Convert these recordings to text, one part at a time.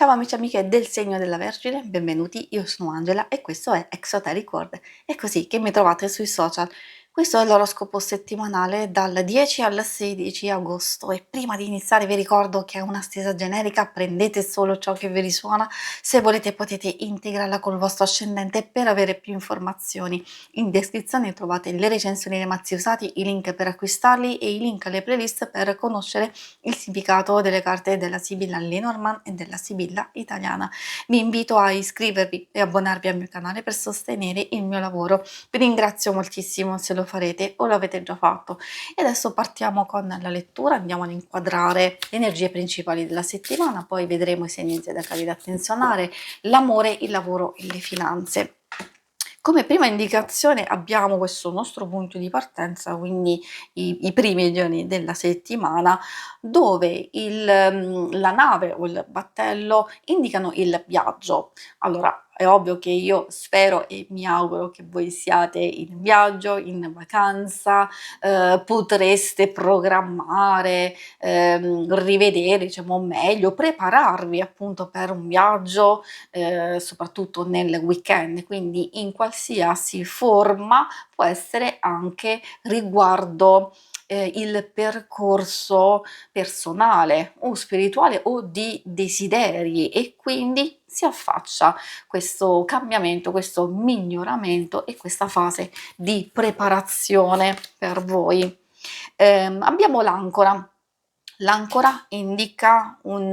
Ciao amici e amiche del segno della Vergine, benvenuti, io sono Angela e questo è Exoteric World. È così che mi trovate sui social. Questo è l'oroscopo settimanale dal 10 al 16 agosto e prima di iniziare vi ricordo che è una stesa generica, prendete solo ciò che vi risuona, se volete potete integrarla col vostro ascendente per avere più informazioni. In descrizione trovate le recensioni dei mazzi usati, i link per acquistarli e i link alle playlist per conoscere il significato delle carte della Sibilla Lenormand e della Sibilla italiana. Vi invito a iscrivervi e abbonarvi al mio canale per sostenere il mio lavoro. Vi ringrazio moltissimo se lo farete o lo avete già fatto. E adesso partiamo con la lettura, andiamo ad inquadrare le energie principali della settimana, poi vedremo i segni zodiacali da attenzionare, l'amore, il lavoro e le finanze. Come prima indicazione abbiamo questo nostro punto di partenza, quindi i primi giorni della settimana, dove la nave o il battello indicano il viaggio. Allora, è ovvio che io spero e mi auguro che voi siate in viaggio, in vacanza, potreste programmare, rivedere, diciamo, meglio, prepararvi appunto per un viaggio, soprattutto nel weekend, quindi in qualsiasi forma, può essere anche riguardo il percorso personale o spirituale o di desideri, e quindi si affaccia questo cambiamento, questo miglioramento e questa fase di preparazione per voi. Abbiamo l'ancora. L'ancora indica un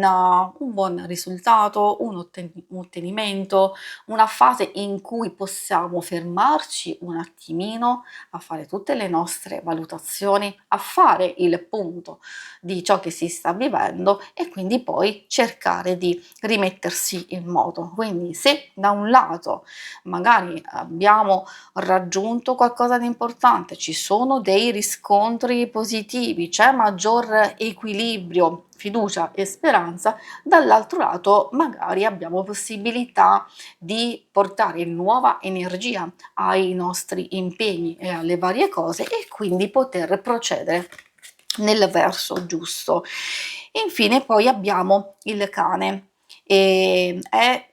buon risultato, un ottenimento, una fase in cui possiamo fermarci un attimino a fare tutte le nostre valutazioni, a fare il punto di ciò che si sta vivendo e quindi poi cercare di rimettersi in moto. Quindi se da un lato magari abbiamo raggiunto qualcosa di importante, ci sono dei riscontri positivi, c'è maggior equilibrio, fiducia e speranza, dall'altro lato magari abbiamo possibilità di portare nuova energia ai nostri impegni e alle varie cose e quindi poter procedere nel verso giusto. Infine poi abbiamo il cane. È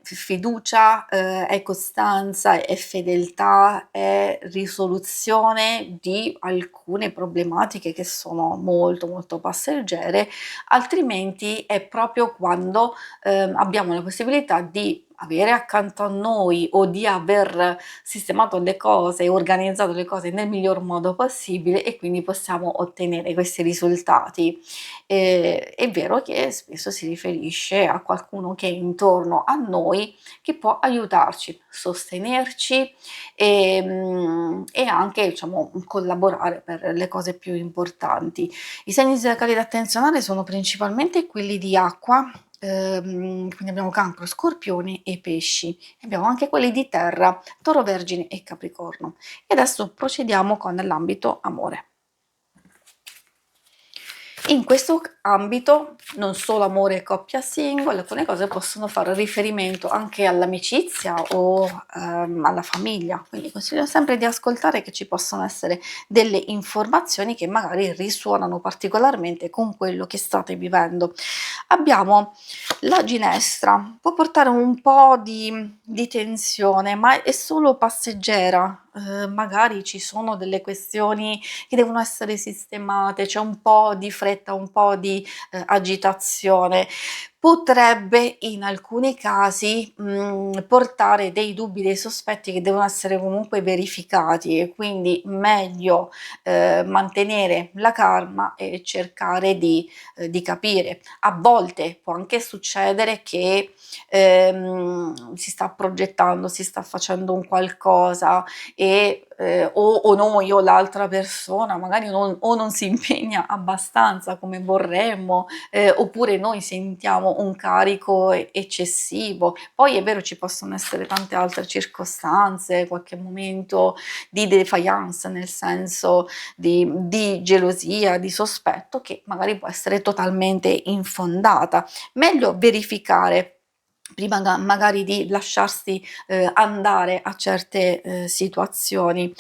fiducia, è costanza, è fedeltà, è risoluzione di alcune problematiche che sono molto molto passeggere, altrimenti è proprio quando abbiamo la possibilità di avere accanto a noi o di aver sistemato le cose, organizzato le cose nel miglior modo possibile e quindi possiamo ottenere questi risultati. È vero che spesso si riferisce a qualcuno che è intorno a noi, che può aiutarci, sostenerci e anche, diciamo, collaborare per le cose più importanti. I segni zodiacali da attenzionare sono principalmente quelli di acqua, quindi abbiamo Cancro, Scorpione e Pesci. Abbiamo anche quelli di terra, Toro, Vergine e Capricorno. E adesso procediamo con l'ambito amore. In questo ambito, non solo amore e coppia single, alcune cose possono fare riferimento anche all'amicizia o alla famiglia, quindi consiglio sempre di ascoltare, che ci possono essere delle informazioni che magari risuonano particolarmente con quello che state vivendo. Abbiamo la ginestra, può portare un po' di tensione, ma è solo passeggera. Magari ci sono delle questioni che devono essere sistemate, c'è un po' di fretta, un po' di agitazione. Potrebbe in alcuni casi portare dei dubbi, dei sospetti che devono essere comunque verificati, e quindi meglio mantenere la calma e cercare di capire. A volte può anche succedere che si sta progettando, si sta facendo un qualcosa e o noi o l'altra persona magari non si impegna abbastanza come vorremmo, oppure noi sentiamo un carico eccessivo. Poi è vero, ci possono essere tante altre circostanze, qualche momento di défaillance, nel senso di gelosia, di sospetto, che magari può essere totalmente infondata. Meglio verificare prima magari di lasciarsi andare a certe situazioni.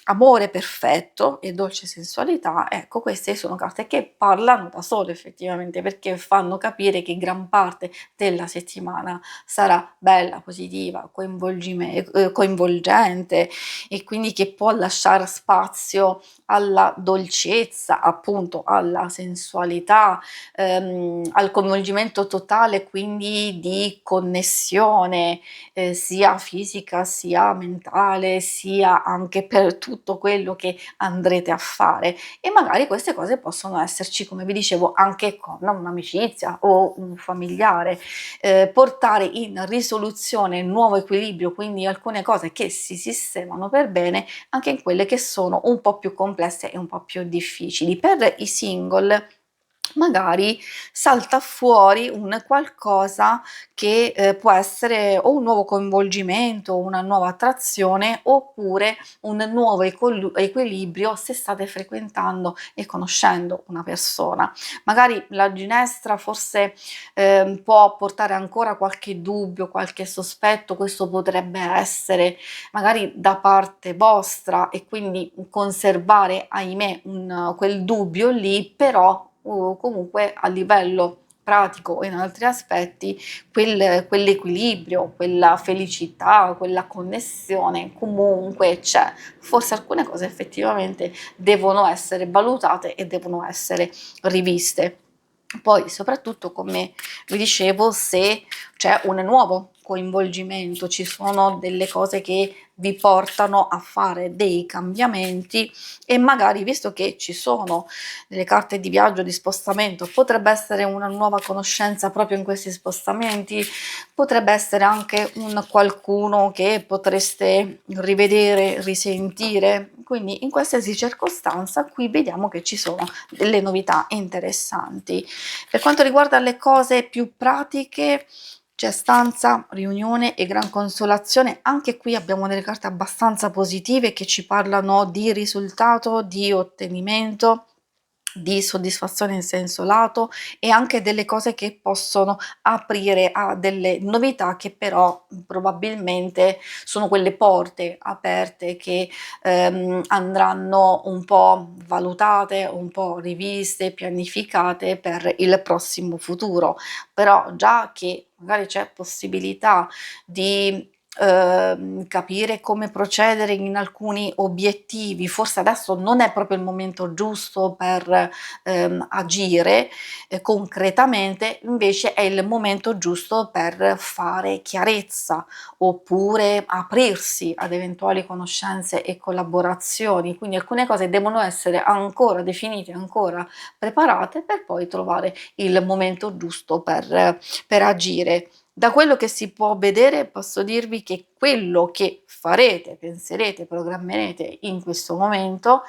Amore perfetto e dolce sensualità, ecco queste sono carte che parlano da sole effettivamente, perché fanno capire che gran parte della settimana sarà bella, positiva, coinvolgente, e quindi che può lasciar spazio alla dolcezza, appunto alla sensualità, al coinvolgimento totale, quindi di connessione, sia fisica, sia mentale, sia anche per tutto quello che andrete a fare. E magari queste cose possono esserci, come vi dicevo, anche con un'amicizia o un familiare, portare in risoluzione nuovo equilibrio, quindi alcune cose che si sistemano per bene, anche in quelle che sono un po' più complesse e un po' più difficili. Per i single magari salta fuori un qualcosa che, può essere o un nuovo coinvolgimento, una nuova attrazione, oppure un nuovo equilibrio se state frequentando e conoscendo una persona. Magari la ginestra forse, può portare ancora qualche dubbio, qualche sospetto, questo potrebbe essere magari da parte vostra, e quindi conservare, ahimè, un quel dubbio lì, però comunque a livello pratico e in altri aspetti quell'equilibrio, quella felicità, quella connessione comunque c'è. Forse alcune cose effettivamente devono essere valutate e devono essere riviste. Poi soprattutto, come vi dicevo, se c'è un nuovo coinvolgimento, ci sono delle cose che vi portano a fare dei cambiamenti, e magari, visto che ci sono delle carte di viaggio, di spostamento, potrebbe essere una nuova conoscenza proprio in questi spostamenti, potrebbe essere anche un qualcuno che potreste rivedere, risentire. Quindi in qualsiasi circostanza qui vediamo che ci sono delle novità interessanti. Per quanto riguarda le cose più pratiche, c'è stanza, riunione e gran consolazione. Anche qui abbiamo delle carte abbastanza positive che ci parlano di risultato, di ottenimento, di soddisfazione in senso lato, e anche delle cose che possono aprire a delle novità che però probabilmente sono quelle porte aperte che andranno un po' valutate, un po' riviste, pianificate per il prossimo futuro. Però già che magari c'è possibilità di capire come procedere in alcuni obiettivi, forse adesso non è proprio il momento giusto per agire concretamente, invece è il momento giusto per fare chiarezza, oppure aprirsi ad eventuali conoscenze e collaborazioni. Quindi alcune cose devono essere ancora definite, ancora preparate, per poi trovare il momento giusto per agire. Da quello che si può vedere posso dirvi che quello che farete, penserete, programmerete in questo momento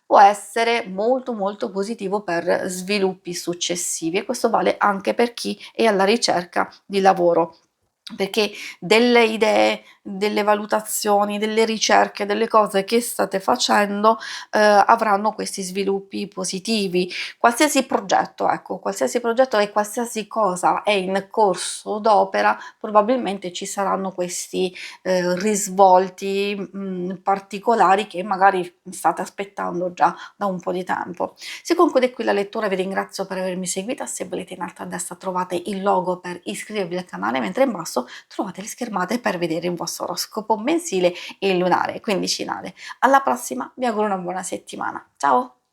può essere molto molto positivo per sviluppi successivi, e questo vale anche per chi è alla ricerca di lavoro, perché delle idee, delle valutazioni, delle ricerche, delle cose che state facendo avranno questi sviluppi positivi. Qualsiasi progetto, ecco, qualsiasi progetto e qualsiasi cosa è in corso d'opera, probabilmente ci saranno questi risvolti particolari che magari state aspettando già da un po' di tempo. Si conclude qui la lettura, vi ringrazio per avermi seguita. Se volete, in alto a destra trovate il logo per iscrivervi al canale, mentre in basso trovate le schermate per vedere il vostro oroscopo mensile e lunare, quindicinale. Alla prossima, vi auguro una buona settimana. Ciao!